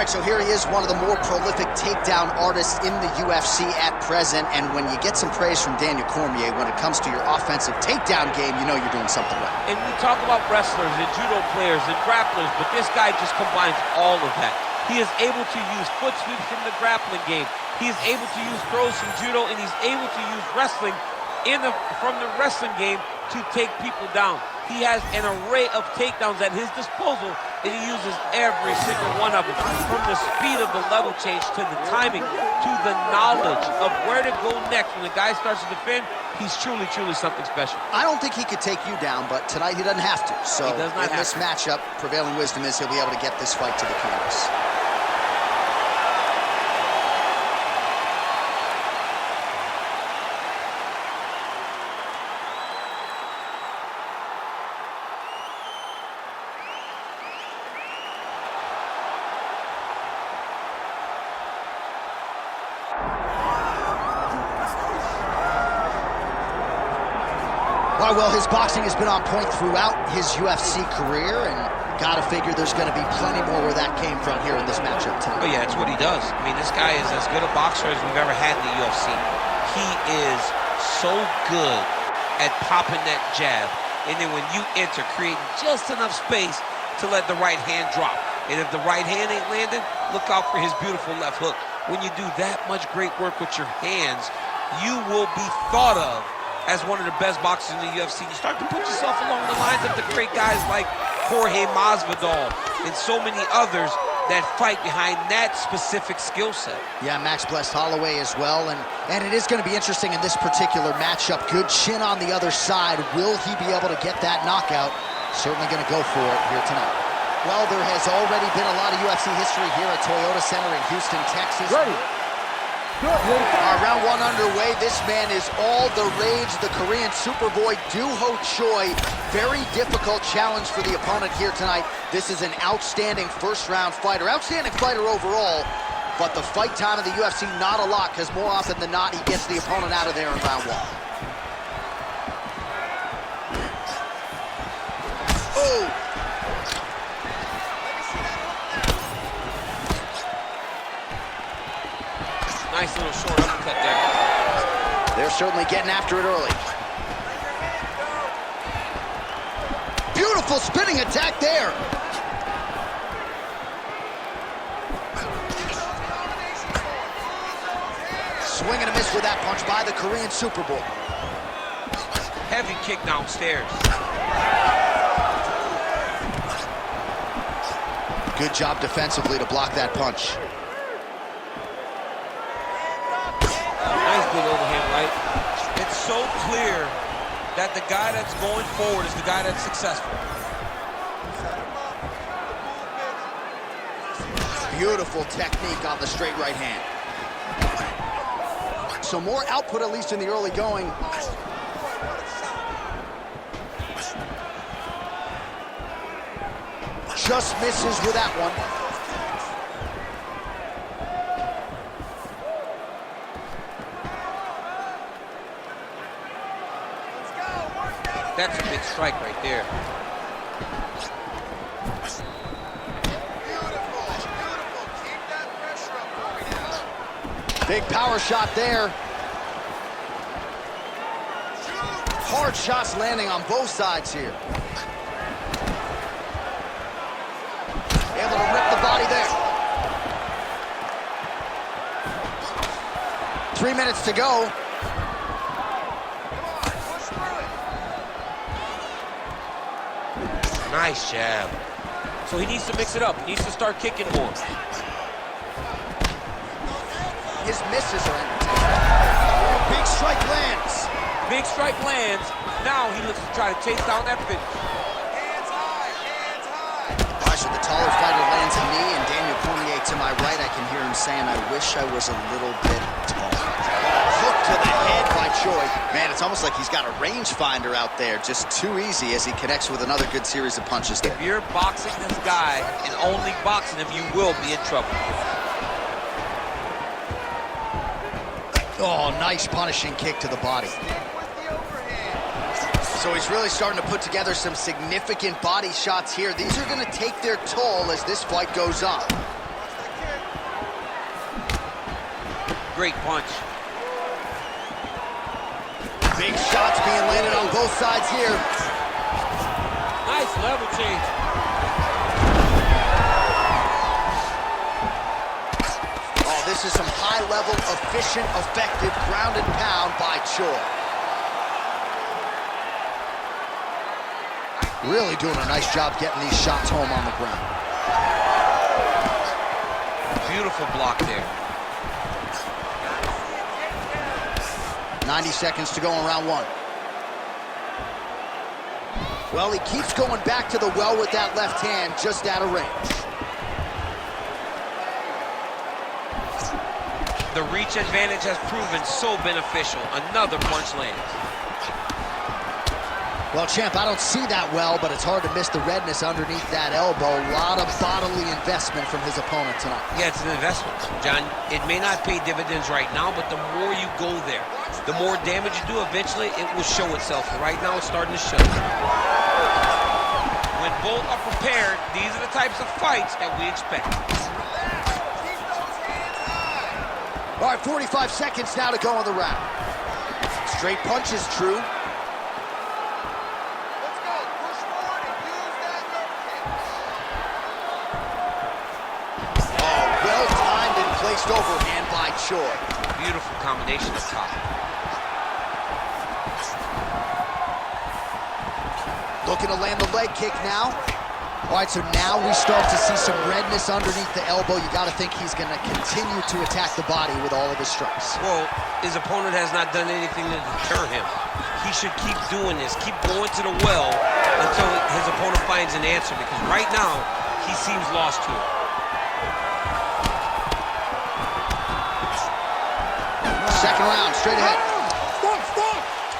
All right, so here he is, one of the more prolific takedown artists in the UFC at present. And when you get some praise from Daniel Cormier, when it comes to your offensive takedown game, you know you're doing something right. And we talk about wrestlers and judo players and grapplers, but this guy just combines all of that. He is able to use foot sweeps from the grappling game. He is able to use throws from judo, and he's able to use wrestling from the wrestling game to take people down. He has an array of takedowns at his disposal, and he uses every single one of them. From the speed of the level change, to the timing, to the knowledge of where to go next. When the guy starts to defend, he's truly, truly something special. I don't think he could take you down, but tonight he doesn't have to. So in this matchup, prevailing wisdom is he'll be able to get this fight to the canvas. Well, his boxing has been on point throughout his UFC career, and gotta figure there's gonna be plenty more where that came from here in this matchup tonight. Oh yeah, it's what he does. I mean, this guy is as good a boxer as we've ever had in the UFC. He is so good at popping that jab, and then when you enter, creating just enough space to let the right hand drop. And if the right hand ain't landing, look out for his beautiful left hook. When you do that much great work with your hands, you will be thought of as one of the best boxers in the UFC. You start to put yourself along the lines of the great guys like Jorge Masvidal and so many others that fight behind that specific skill set. Yeah, Max blessed Holloway as well, and it is going to be interesting in this particular matchup. Good chin on the other side. Will he be able to get that knockout? Certainly going to go for it here tonight. Well, there has already been a lot of UFC history here at Toyota Center in Houston, Texas. Ready. Round one underway. This man is all the rage, the Korean Superboy, Doohochoi. Very difficult challenge for the opponent here tonight. This is an outstanding first-round fighter, outstanding fighter overall, but the fight time of the UFC, not a lot, because more often than not, he gets the opponent out of there in round one. Oh! Nice little short uppercut there. They're certainly getting after it early. Beautiful spinning attack there. Swing and a miss with that punch by the Korean Superboy. Heavy kick downstairs. Good job defensively to block that punch. Nice big overhand right. It's so clear that the guy that's going forward is the guy that's successful. Beautiful technique on the straight right hand. So more output, at least in the early going. Just misses with that one. That's a big strike right there. Big power shot there. Hard shots landing on both sides here. Able to rip the body there. 3 minutes to go. Nice jab. So he needs to mix it up. He needs to start kicking more. His misses are big strike lands. Big strike lands. Now he looks to try to chase down that finish. Hands high, hands high. All right, so the taller fighter lands a knee, and Daniel Cormier to my right, I can hear him saying, I wish I was a little bit taller. Hook to the head by Choi. Man, it's almost like he's got a rangefinder out there. Just too easy as he connects with another good series of punches there. If you're boxing this guy and only boxing him, you will be in trouble. Oh, nice punishing kick to the body. So he's really starting to put together some significant body shots here. These are going to take their toll as this fight goes on. great punch. Big shots being landed on both sides here. Nice level change. Oh, this is some high-level, efficient, effective ground and pound by Choi. Really doing a nice job getting these shots home on the ground. Beautiful block there. 90 seconds to go in round one. Well, he keeps going back to the well with that left hand, just out of range. The reach advantage has proven so beneficial. Another punch lands. Well, champ, I don't see that well, but it's hard to miss the redness underneath that elbow. A lot of bodily investment from his opponent tonight. Yeah, it's an investment, John. It may not pay dividends right now, but the more you go there, the more damage you do, eventually it will show itself. Right now, it's starting to show. When both are prepared, these are the types of fights that we expect. All right, 45 seconds now to go on the round. Straight punch is true. Overhand by Choi. Beautiful combination up top. Looking to land the leg kick now. All right, so now we start to see some redness underneath the elbow. You got to think he's going to continue to attack the body with all of his strikes. Well, his opponent has not done anything to deter him. He should keep doing this, keep going to the well until his opponent finds an answer, because right now, he seems lost to it. Second round, straight ahead.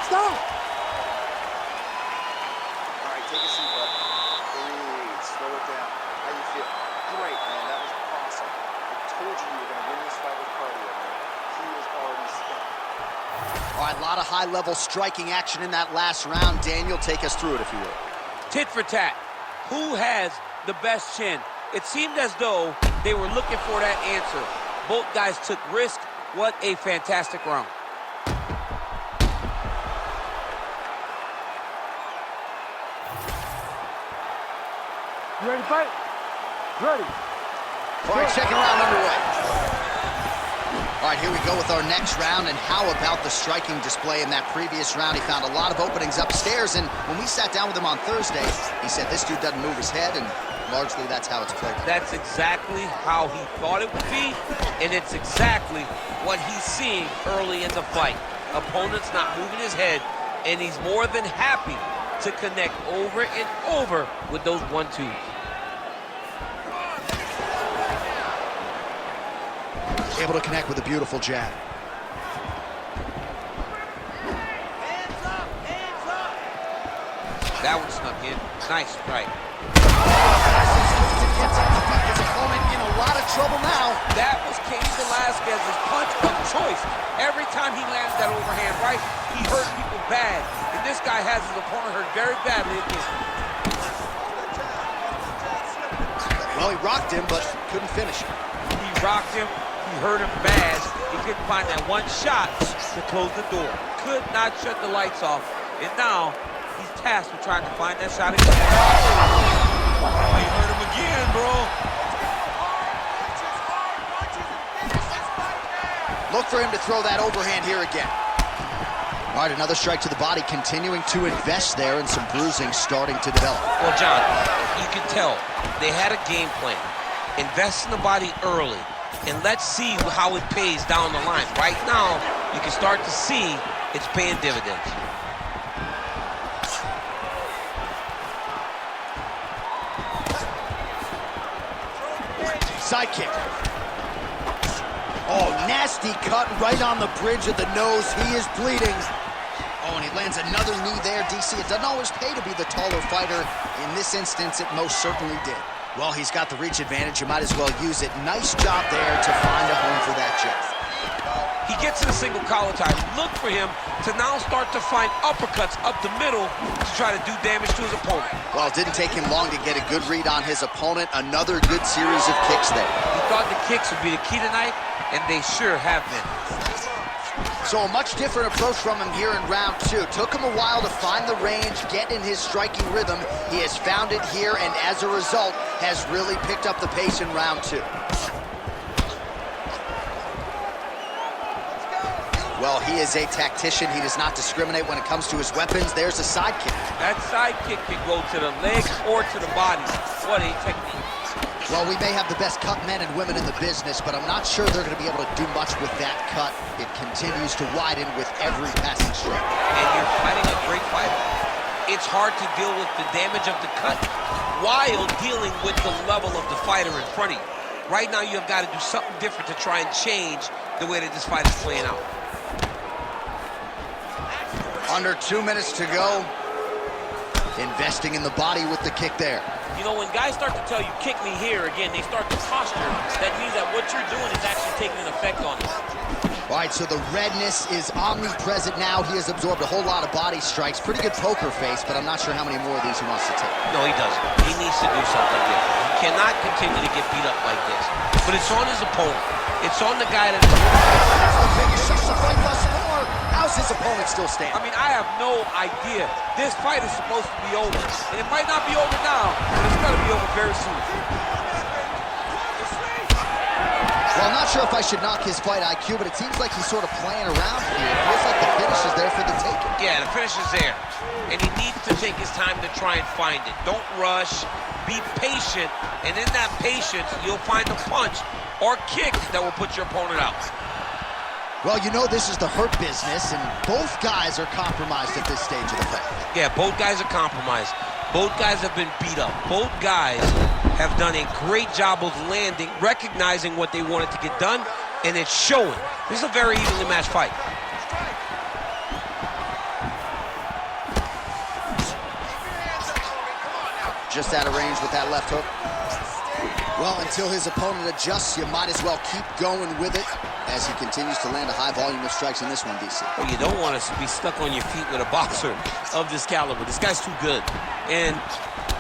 Stop! All right, take a seat, bud. Breathe, slow it down. How you feel? Great, man, that was awesome. I told you were going to win this fight with cardio, man. He is already stuck. All right, a lot of high-level striking action in that last round. Daniel, take us through it, if you will. Tit for tat. Who has the best chin? It seemed as though they were looking for that answer. Both guys took risk. What a fantastic round. You ready to fight? Ready. All right, second round underway. All right, here we go with our next round, and how about the striking display in that previous round? He found a lot of openings upstairs, and when we sat down with him on Thursday, he said this dude doesn't move his head, and largely that's how it's played. That's exactly how he thought it would be, and it's exactly what he's seeing early in the fight. Opponent's not moving his head, and he's more than happy to connect over and over with those 1-2s. Able to connect with a beautiful jab. Hands up! Hands up! That one snuck in. Nice strike. His opponent in a lot of trouble now. That was Cain Velasquez's punch of choice. Every time he lands that overhand right, he hurt people bad. And this guy has his opponent hurt very badly again. Well, he rocked him, but couldn't finish him. He rocked him. He hurt him bad. He couldn't find that one shot to close the door. Could not shut the lights off. And now he's tasked with trying to find that shot again. Oh, he hurt him again, bro. Look for him to throw that overhand here again. All right, another strike to the body, continuing to invest there, and some bruising starting to develop. Well, John, you can tell they had a game plan. Invest in the body early, and let's see how it pays down the line. Right now, you can start to see it's paying dividends. Side kick. Oh, nasty cut right on the bridge of the nose. He is bleeding. Oh, and he lands another knee there, DC. It doesn't always pay to be the taller fighter. In this instance, it most certainly did. Well, he's got the reach advantage. You might as well use it. Nice job there to find a home for that jab. He gets in a single collar tie. Look for him to now start to find uppercuts up the middle to try to do damage to his opponent. Well, it didn't take him long to get a good read on his opponent. Another good series of kicks there. He thought the kicks would be the key tonight. and they sure have been. So a much different approach from him here in round two. Took him a while to find the range, get in his striking rhythm. He has found it here, and as a result, has really picked up the pace in round two. Well, he is a tactician. He does not discriminate when it comes to his weapons. There's a side kick. That side kick can go to the legs or to the body. What a technique. Well, we may have the best cut men and women in the business, but I'm not sure they're going to be able to do much with that cut. It continues to widen with every passing strike. And you're fighting a great fighter. It's hard to deal with the damage of the cut while dealing with the level of the fighter in front of you. Right now, you've got to do something different to try and change the way that this fight is playing out. Under 2 minutes to go. Investing in the body with the kick there. You know, when guys start to tell you, kick me here, again, they start to posture. That means that what you're doing is actually taking an effect on them. All right, so the redness is omnipresent now. He has absorbed a whole lot of body strikes. Pretty good poker face, but I'm not sure how many more of these he wants to take. No, he doesn't. He needs to do something different. He cannot continue to get beat up like this. But it's on his opponent. It's on the guy that's... How's his opponent still standing? I mean, I have no idea. This fight is supposed to be over. And it might not be over now, but it's got to be over very soon. Well, I'm not sure if I should knock his fight IQ, but it seems like he's sort of playing around here. It feels like the finish is there for the taking. Yeah, the finish is there. And he needs to take his time to try and find it. Don't rush. Be patient. And in that patience, you'll find a punch or kick that will put your opponent out. Well, you know this is the hurt business, and both guys are compromised at this stage of the fight. Yeah, both guys are compromised. Both guys have been beat up. Both guys have done a great job of landing, recognizing what they wanted to get done, and it's showing. This is a very evenly matched fight. Just out of range with that left hook. Well, until his opponent adjusts, you might as well keep going with it as he continues to land a high volume of strikes in this one, DC. Well, you don't want to be stuck on your feet with a boxer of this caliber. This guy's too good. And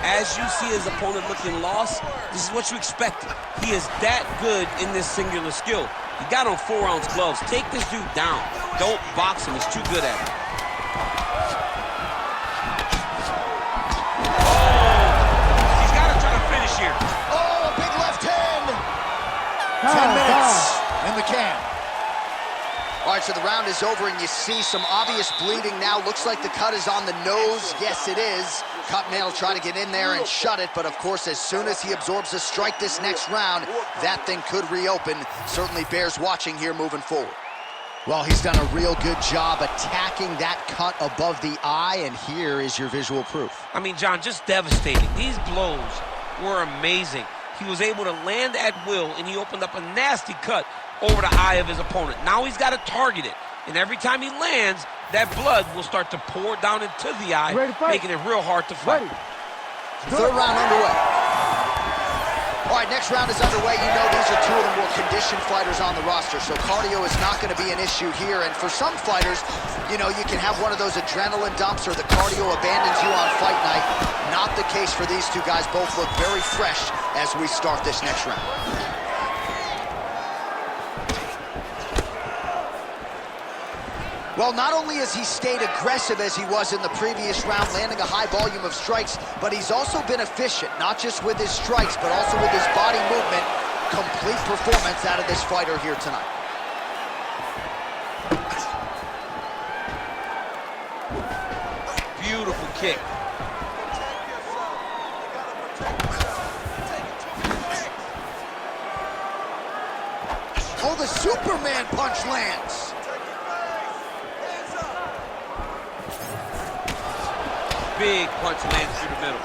as you see his opponent looking lost, this is what you expect. He is that good in this singular skill. He got on 4-ounce gloves. Take this dude down. Don't box him. He's too good at it. He's got to try to finish here. 10 minutes in the can. All right, so the round is over, and you see some obvious bleeding now. Looks like the cut is on the nose. Yes, it is. Cut man will try to get in there and shut it, but of course, as soon as he absorbs a strike this next round, that thing could reopen. Certainly bears watching here moving forward. Well, he's done a real good job attacking that cut above the eye, and here is your visual proof. I mean, John, just devastating. These blows were amazing. He was able to land at will, and he opened up a nasty cut over the eye of his opponent. Now he's got to target it, and every time he lands, that blood will start to pour down into the eye, making it real hard to fight. Third round underway. All right, next round is underway. You know these are two of the more conditioned fighters on the roster, so cardio is not going to be an issue here. And for some fighters, you know, you can have one of those adrenaline dumps or the cardio abandons you on fight night. Not the case for these two guys. Both look very fresh as we start this next round. Well, not only has he stayed aggressive as he was in the previous round, landing a high volume of strikes, but he's also been efficient, not just with his strikes, but also with his body movement. Complete performance out of this fighter here tonight. Beautiful kick. Oh, the Superman punch lands. Big punch lands through the middle.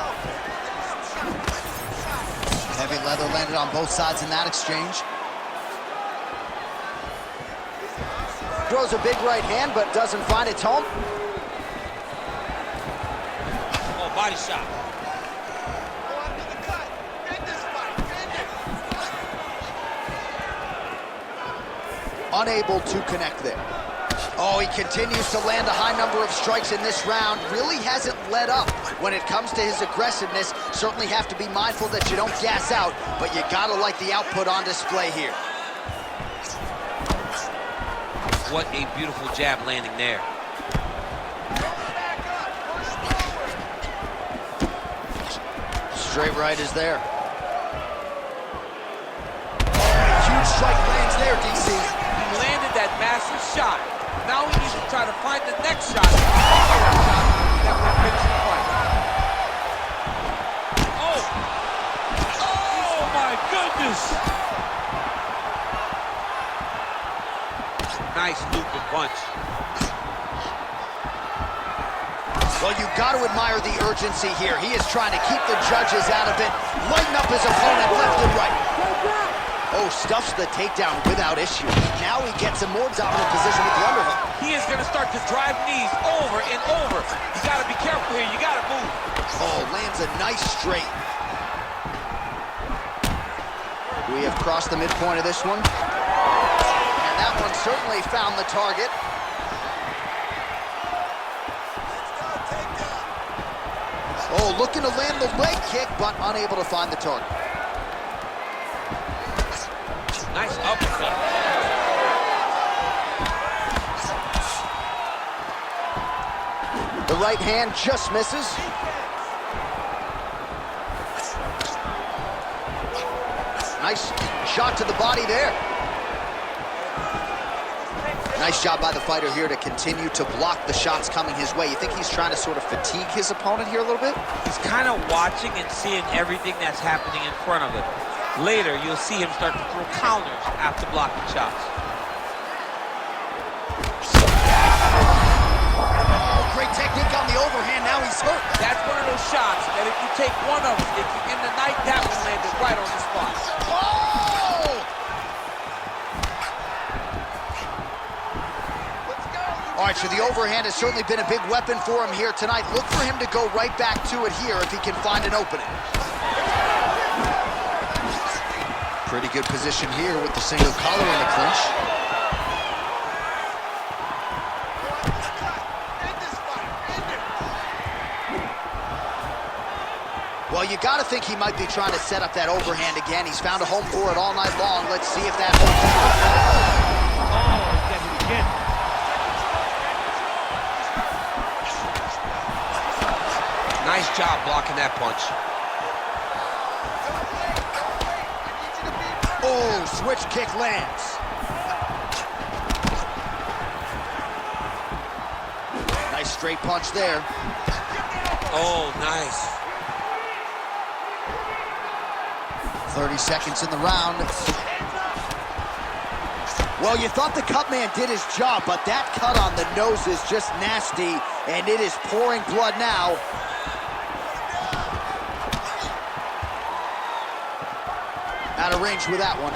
Heavy leather landed on both sides in that exchange. Throws a big right hand, but doesn't find its home. Oh, body shot. Unable to connect there. Oh, he continues to land a high number of strikes in this round. Really hasn't let up when it comes to his aggressiveness. Certainly have to be mindful that you don't gas out, but you gotta like the output on display here. What a beautiful jab landing there. Straight right is there. Huge strike lands there, DC. He landed that massive shot. Now he needs to try to find the next shot. That will finish the fight. Oh! Oh my goodness! Nice looping punch. Well, you got to admire the urgency here. He is trying to keep the judges out of it, lighten up his opponent left and right. Oh, stuffs the takedown without issue. Now he gets a more dominant position with the underhook. He is going to start to drive knees over and over. You got to be careful here. You got to move. Oh, lands a nice straight. We have crossed the midpoint of this one. And that one certainly found the target. Oh, looking to land the leg kick, but unable to find the target. Nice uppercut. The right hand just misses. Nice shot to the body there. Nice job by the fighter here to continue to block the shots coming his way. You think he's trying to sort of fatigue his opponent here a little bit? He's kind of watching and seeing everything that's happening in front of him. Later, you'll see him start to throw counters after blocking shots. Oh, great technique on the overhand. Now he's hurt. That's one of those shots that if you take one of them, if you end the night, that one landed right on the spot. Oh! All right, so the overhand has certainly been a big weapon for him here tonight. Look for him to go right back to it here if he can find an opening. Pretty good position here with the single collar in the clinch. Well, you got to think he might be trying to set up that overhand again. He's found a home for it all night long. Let's see if that holds true. Oh, he's got it again. Nice job blocking that punch. Oh, switch kick lands. Nice straight punch there. Oh, nice. 30 seconds in the round. Well, you thought the cut man did his job, but that cut on the nose is just nasty, and it is pouring blood now. Out of range with that one.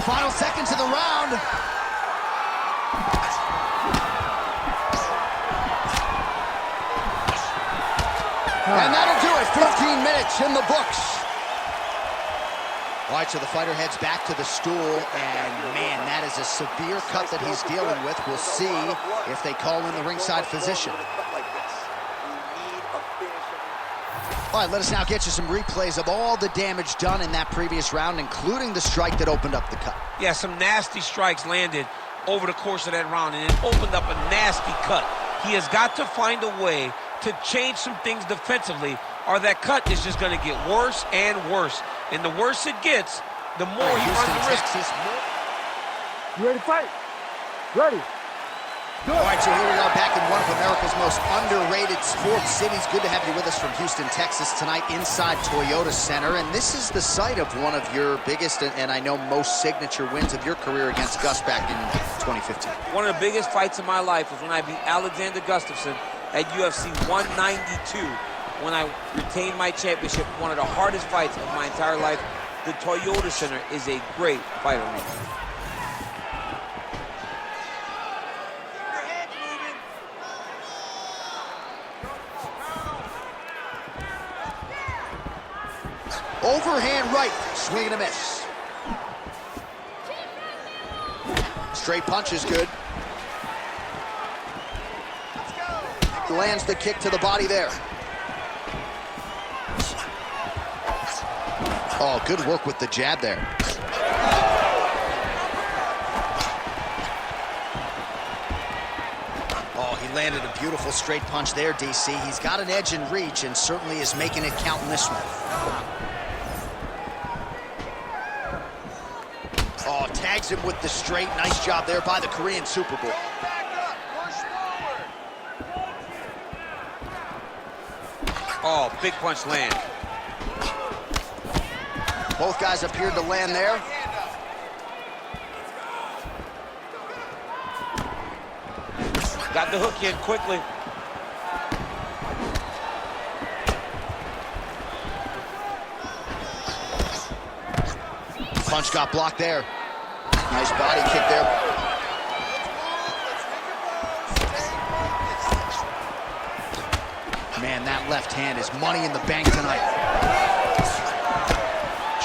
Final seconds of the round. And that'll do it. 15 minutes in the books. All right, so the fighter heads back to the stool, and man, that is a severe cut that he's dealing with. We'll see if they call in the ringside physician. All right, let us now get you some replays of all the damage done in that previous round, including the strike that opened up the cut. Yeah, some nasty strikes landed over the course of that round, and it opened up a nasty cut. He has got to find a way to change some things defensively, or that cut is just going to get worse and worse. And the worse it gets, the more he runs the risk. You ready to fight? Ready. All right, so here we are back in one of America's most underrated sports cities. Good to have you with us from Houston, Texas tonight inside Toyota Center. And this is the site of one of your biggest and I know most signature wins of your career against Gus back in 2015. One of the biggest fights of my life was when I beat Alexander Gustafsson at UFC 192 when I retained my championship. One of the hardest fights of my entire life. The Toyota Center is a great fight arena. Overhand right, swing and a miss. Straight punch is good. Lands the kick to the body there. Oh, good work with the jab there. landed a beautiful straight punch there, DC. He's got an edge in reach and certainly is making it count in this one. Oh, tags him with the straight. Nice job there by the Korean Superboy. Oh, big punch land. Both guys appeared to land there. Got the hook in quickly. Punch got blocked there. Nice body kick there. Man, that left hand is money in the bank tonight.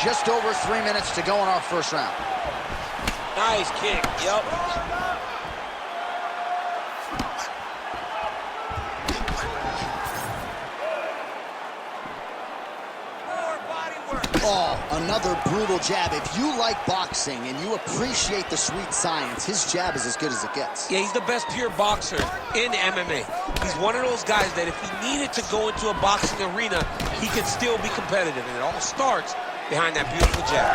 Just over 3 minutes to go in our first round. Nice kick, yep. Oh, another brutal jab. If you like boxing and you appreciate the sweet science, his jab is as good as it gets. Yeah, he's the best pure boxer in MMA. He's one of those guys that if he needed to go into a boxing arena, he could still be competitive. And it all starts behind that beautiful jab.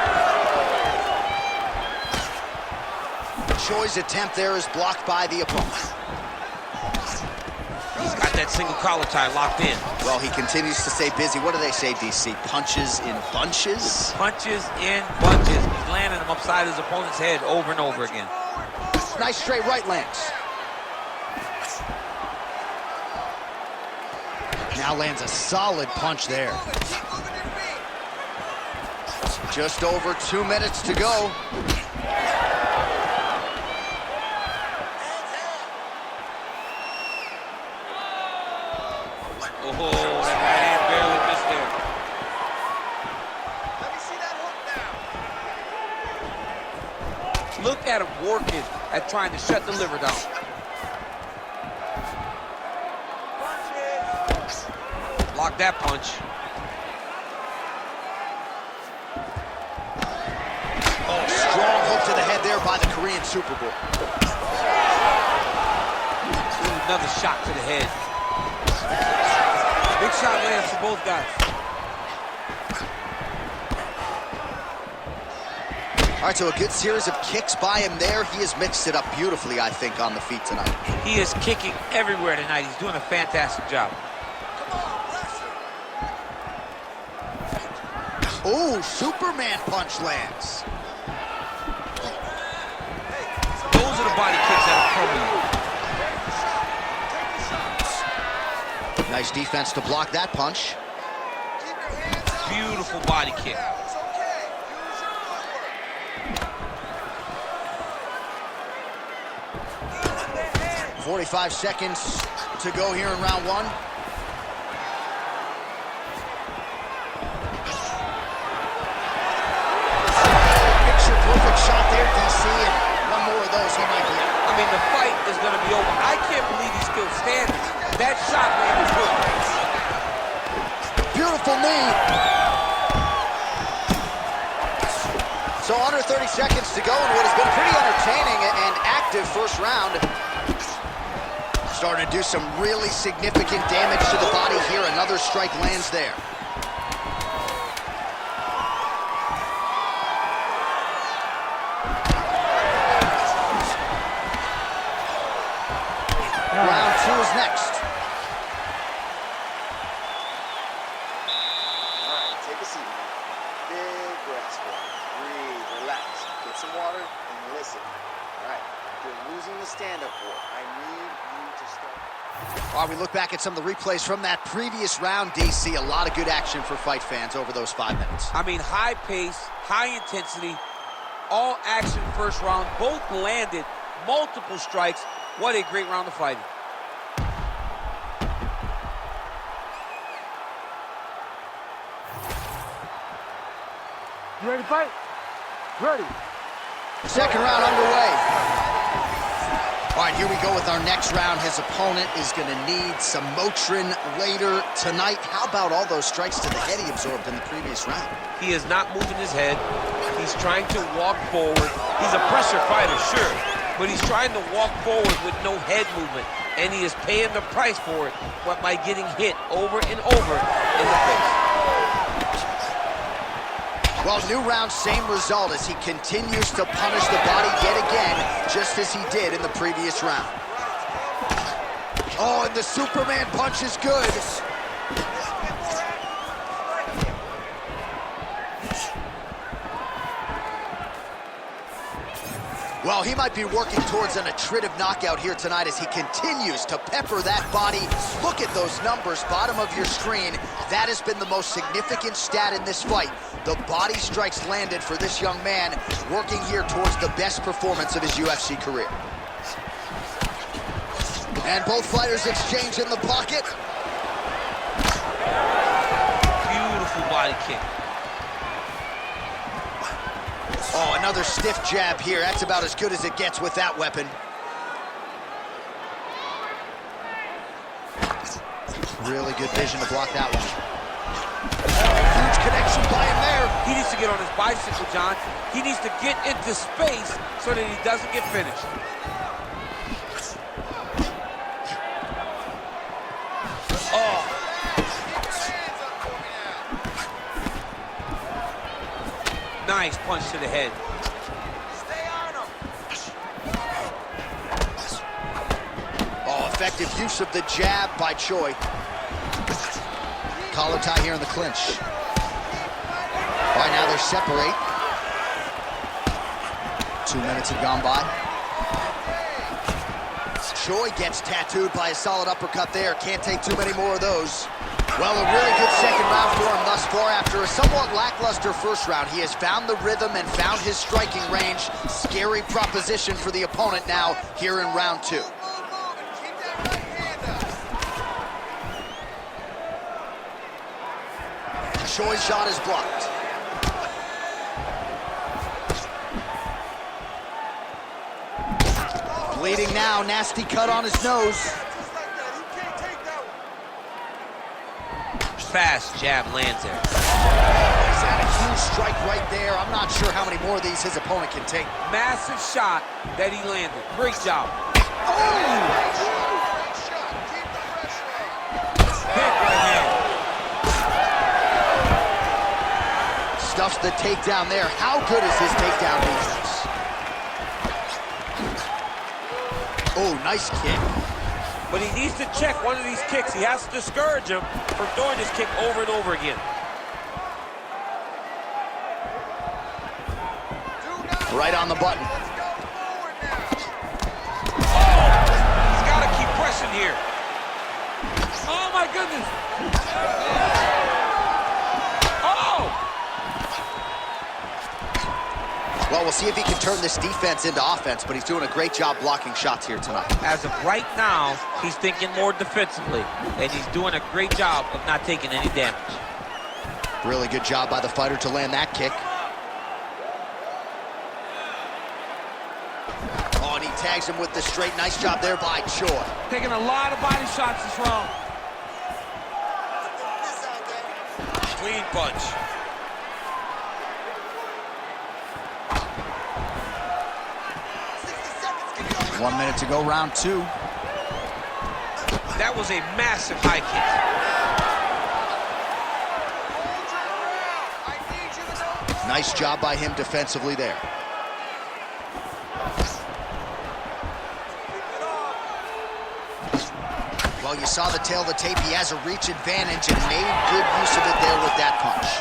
Choi's attempt there is blocked by the opponent. He's got that single collar tie locked in. Well, he continues to stay busy. What do they say, DC? Punches in bunches? Punches in bunches. He's landing them upside his opponent's head over and over again. Nice straight right lands. Now lands a solid punch there. Just over 2 minutes to go. Oh, that right hand barely missed there. Let me see that hook now. Look at him working at trying to shut the liver down. Block that punch. Oh, strong hook to the head there by the Korean Superboy. Ooh, another shot to the head. Big shot lands for both guys. All right, so a good series of kicks by him there. He has mixed it up beautifully, I think, on the feet tonight. He is kicking everywhere tonight. He's doing a fantastic job. Oh, Superman punch lands. Those are the body kicks that are Nice defense to block that punch. beautiful body kick. 45 seconds to go here in round one. Picture perfect shot there, DC, and one more of those he might be out. I mean, the fight is going to be over. I can't believe he's still standing. That shot landed good. Beautiful knee. So under 30 seconds to go in what has been pretty entertaining and active first round. Starting to do some really significant damage to the body here. Another strike lands there. Round two is next. All right, take a seat, man. Big breaths, boy. Breathe, relax. Get some water and listen. All right, you're losing the stand-up war. I need you to start. While we look back at some of the replays from that previous round, DC, a lot of good action for fight fans over those 5 minutes. I mean, high pace, high intensity, all action first round. Both landed multiple strikes. What a great round of fighting. You ready to fight? Ready. Second round underway. All right, here we go with our next round. His opponent is going to need some Motrin later tonight. How about all those strikes to the head he absorbed in the previous round? He is not moving his head. He's trying to walk forward. He's a pressure fighter, sure, but he's trying to walk forward with no head movement. and he is paying the price for it by getting hit over and over in the face. Well, new round, same result as he continues to punish the body yet again, just as he did in the previous round. Oh, and the Superman punch is good. Well, he might be working towards an attritive knockout here tonight as he continues to pepper that body. Look at those numbers, bottom of your screen. That has been the most significant stat in this fight. The body strikes landed for this young man, working here towards the best performance of his UFC career. And both fighters exchange in the pocket. Beautiful body kick. Oh, another stiff jab here. That's about as good as it gets with that weapon. Really good vision to block that one. Huge connection by him there. He needs to get on his bicycle, John. He needs to get into space so that he doesn't get finished. Oh. Nice punch to the head. Stay on him. Oh, effective use of the jab by Choi. Collar tie here in the clinch. All right, now they separate. 2 minutes have gone by. Choi gets tattooed by a solid uppercut there. Can't take too many more of those. Well, a really good second round for him thus far. After a somewhat lackluster first round, he has found the rhythm and found his striking range. Scary proposition for the opponent now here in round two. Choi's shot is blocked. Bleeding now, nasty cut on his nose. Fast jab lands there. He's had a huge strike right there. I'm not sure how many more of these his opponent can take. Massive shot that he landed. Great job. Oh! Hit right hand. Stuffs the takedown there. How good is his takedown defense? Oh, nice kick. But he needs to check one of these kicks. He has to discourage him from doing this kick over and over again. Right on the button. He's got to keep pressing here. Oh, my goodness. Oh! Well, we'll see if he can turn this defense into offense, but he's doing a great job blocking shots here tonight. As of right now, he's thinking more defensively, and he's doing a great job of not taking any damage. Really good job by the fighter to land that kick. Oh, and he tags him with the straight. Nice job there by Choi. Taking a lot of body shots this round. Clean punch. 1 minute to go, round two. That was a massive high kick. Nice job by him defensively there. Well, you saw the tail of the tape. He has a reach advantage and made good use of it there with that punch.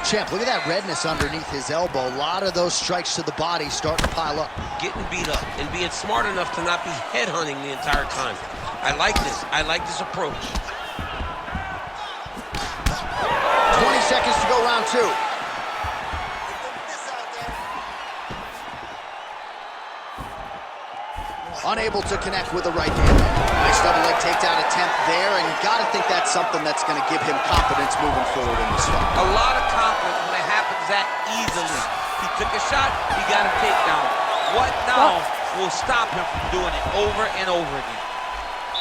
Champ, look at that redness underneath his elbow. A lot of those strikes to the body starting to pile up. Getting beat up and being smart enough to not be headhunting the entire time. I like this. I like this approach. 20 seconds to go, round two. Unable to connect with the right hand. Nice double leg takedown attempt there, and you got to think that's something that's going to give him confidence moving forward in this fight. A lot of confidence when it happens that easily. He took a shot, he got a takedown. What now will stop him from doing it over and over again?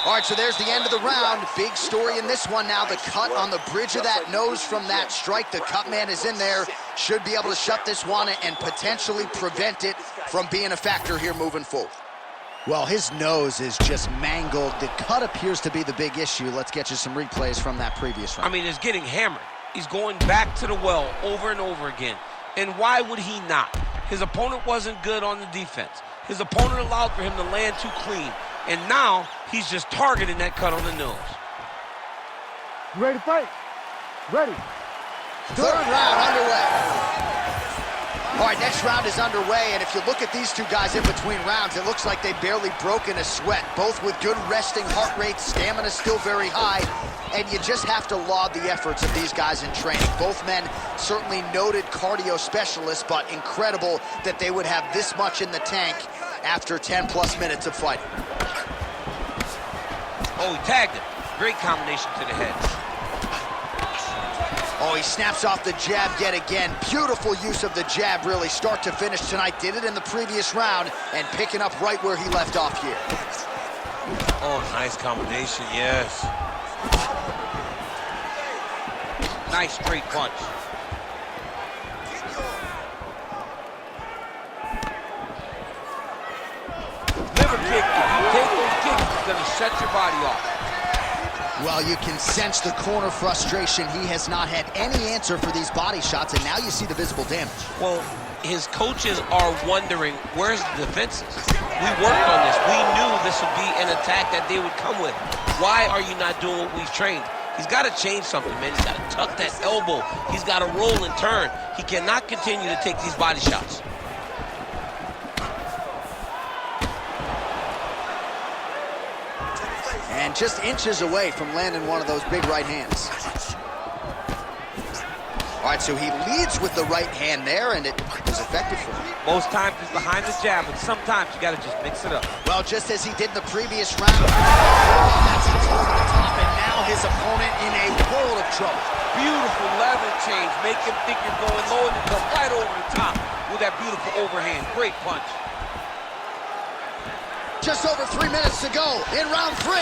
All right, so there's the end of the round. Big story in this one now. The cut on the bridge of that nose from that strike. The cut man is in there. Should be able to shut this one and potentially prevent it from being a factor here moving forward. Well, his nose is just mangled. The cut appears to be the big issue. Let's get you some replays from that previous round. I mean, it's getting hammered. He's going back to the well over and over again. And why would he not? His opponent wasn't good on the defense. His opponent allowed for him to land too clean. And now he's just targeting that cut on the nose. You ready to fight? Ready. Third round underway. All right, next round is underway, and if you look at these two guys in between rounds, it looks like they've barely broken a sweat, both with good resting heart rates, stamina still very high, and you just have to laud the efforts of these guys in training. Both men certainly noted cardio specialists, but incredible that they would have this much in the tank after 10-plus minutes of fighting. Oh, he tagged him. Great combination to the head. Oh, he snaps off the jab yet again. Beautiful use of the jab, really, start to finish tonight. Did it in the previous round, and picking up right where he left off here. Oh, nice combination, yes. Nice straight punch. Liver kick, if you take those kicks, it's gonna shut your body off. Well, you can sense the corner frustration. He has not had any answer for these body shots, and now you see the visible damage. Well, his coaches are wondering, where's the defenses? We worked on this. We knew this would be an attack that they would come with. Why are you not doing what we've trained? He's got to change something, man. He's got to tuck that elbow. He's got to roll and turn. He cannot continue to take these body shots. And just inches away from landing one of those big right hands. All right, so he leads with the right hand there, and it was effective for him. Most times it's behind the jab, but sometimes you got to just mix it up. Well, just as he did in the previous round. That's a toe to the top, and now his opponent in a world of trouble. Beautiful lever change. Make him think you're going low, and you come right over the top with that beautiful overhand. Great punch. Just over 3 minutes to go in round 3.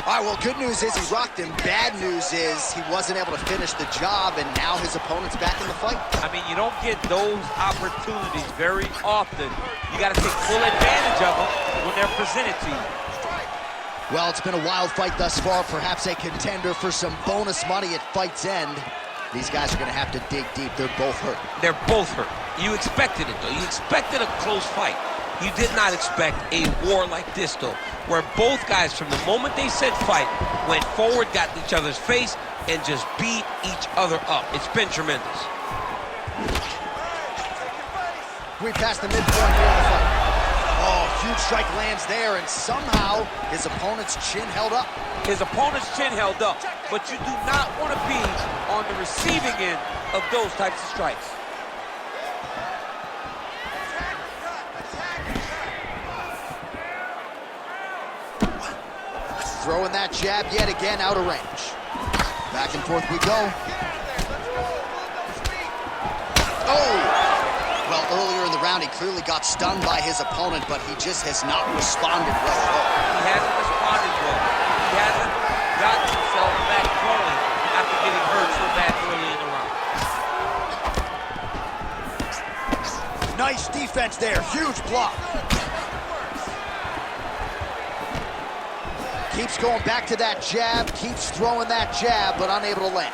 All right, well, good news is he rocked him. Bad news is he wasn't able to finish the job, and now his opponent's back in the fight. I mean, you don't get those opportunities very often. You got to take full advantage of them when they're presented to you. Well, it's been a wild fight thus far, perhaps a contender for some bonus money at fight's end. These guys are going to have to dig deep. They're both hurt. They're both hurt. You expected it, though. You expected a close fight. You did not expect a war like this, though, where both guys, from the moment they said fight, went forward, got in each other's face, and just beat each other up. It's been tremendous. We passed the midpoint here in the fight. Oh, huge strike lands there, and somehow his opponent's chin held up. His opponent's chin held up, but you do not want to be on the receiving end of those types of strikes. Throwing that jab yet again out of range. Back and forth we go. Oh! Well, earlier in the round, he clearly got stung by his opponent, but he just has not responded well at all. He hasn't responded well. He hasn't gotten himself back going after getting hurt so bad early in the round. Nice defense there. Huge block. Keeps going back to that jab, keeps throwing that jab, but unable to land.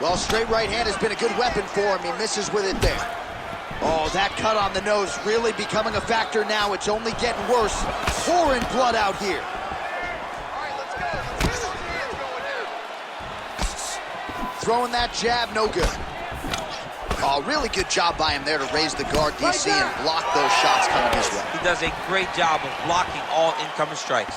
Well, straight right hand has been a good weapon for him. He misses with it there. Oh, that cut on the nose really becoming a factor now. It's only getting worse. Pouring blood out here. Throwing that jab, no good. Oh, really good job by him there to raise the guard, DC, and block those shots coming his way. He does a great job of blocking all incoming strikes.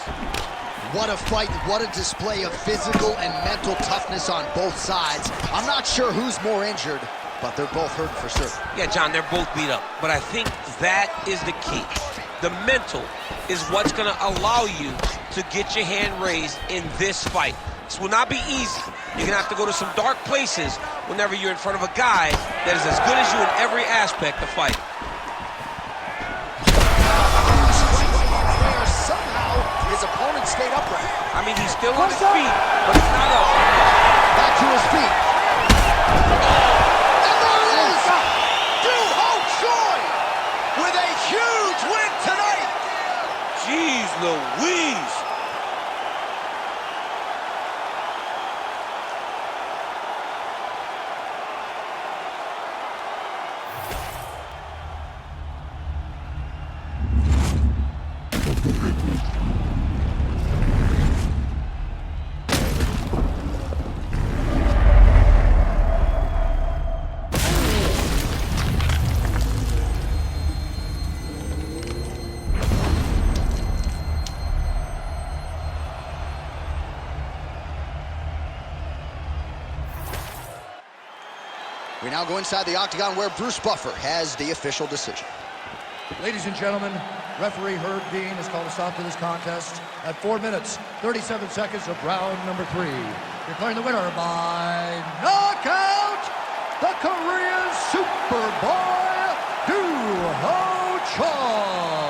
What a fight, what a display of physical and mental toughness on both sides. I'm not sure who's more injured, but they're both hurt for certain. Yeah, John, they're both beat up, but I think that is the key. The mental is what's going to allow you to get your hand raised in this fight. This will not be easy. You're going to have to go to some dark places whenever you're in front of a guy that is as good as you in every aspect of fight. Somehow, his opponent stayed upright. I mean, he's still on his feet, but he's not up. Back to his feet. We now go inside the octagon where Bruce Buffer has the official decision. Ladies and gentlemen, referee Herb Dean has called a stop to this contest at 4 minutes, 37 seconds of round number 3. Declaring the winner by knockout, the Korean Superboy, Doohochoi.